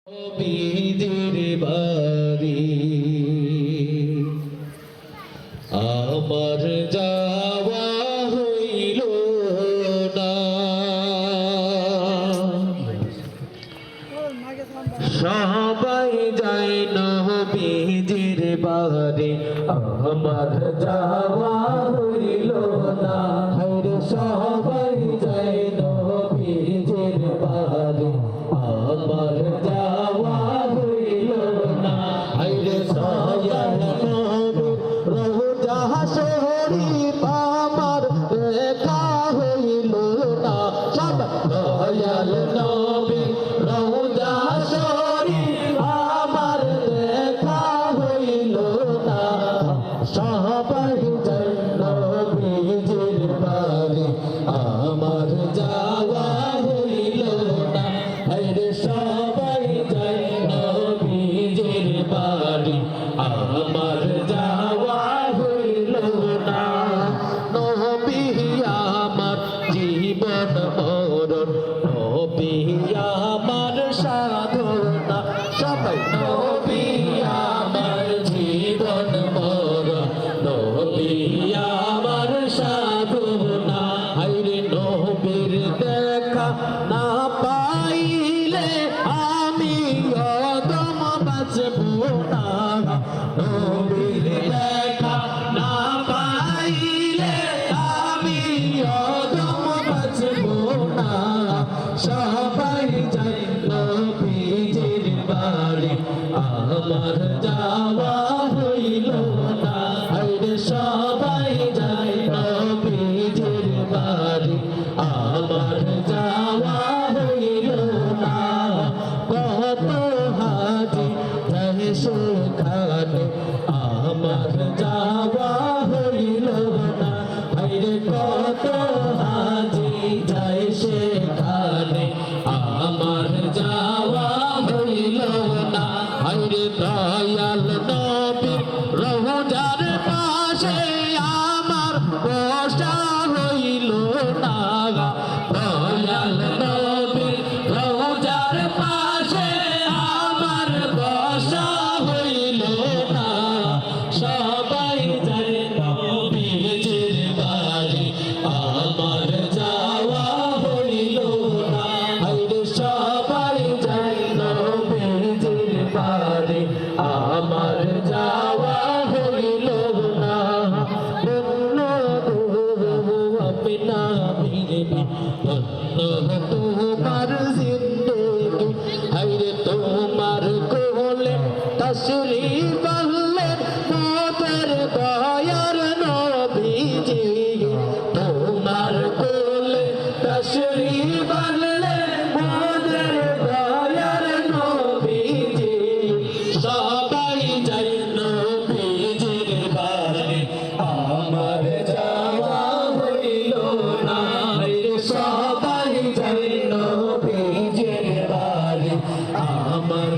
নবীজির বাড়ি আমার যাওয়া হইল না, সবাই যায় নবীজির বাড়ি আমার যাওয়া হইল না। সবাই যায় নবীজির বাড়ি আমার যাওয়া হইল না। সয়াল নবীর রওজা শরীফ আমার দেখা হইল না। সব দয়াল নবীর রওজা শরীফ আমার দেখা হইল না। সবাই যায় নবীজির বাড়ি আমার যাওয়া হইল না। সবাই যায় নবীজির বাড়ি আমার যাওয়া হইল না। নবী আমার জীবন মরণ, নবী আমার সাধনা। সবাই নবী আমার জীবন মরণ, নবী আমার সাধনা। আইরে নবীর দেখা না পাইলে আমি অদম বাঁচব না। নবীর দেখা না পাইলে আমি অদম বাঁচব না। সবাই যায় নবীজির বাড়ি আমার যাওয়া হইল না। সবাই যায় নবীজির বাড়ি আমার যাওয়া হইল না। কত হাজি যায় সেখানে আমার যাওয়া হইল না। কত হাজি যায় সেখানে আমার যাওয়া হইল না। দয়াল নবীর রওজার পাশে আমার বসা হইল না। দয়াল নবীর রওজার পাশে আমার বসা হইল না। সবাই যায় নবীজির বাড়ি আমার যাওয়া হইল না। সবাই যায় নবীজির বাড়ি আমার যাওয়া হইল না। अपना मेरे তোমার জিন্দেগি হাইরে তোমার কোলে তশরীফ আনলেন মোদের দয়ার নবীজি। তোমার কোলে তশরীফ আনলেন মোদের দয়ার নবীজি। সবাই যায় নবীজির বাড়ি আমার যাওয়া হইল না। সবাই যায় নবীজির বাড়ি আমার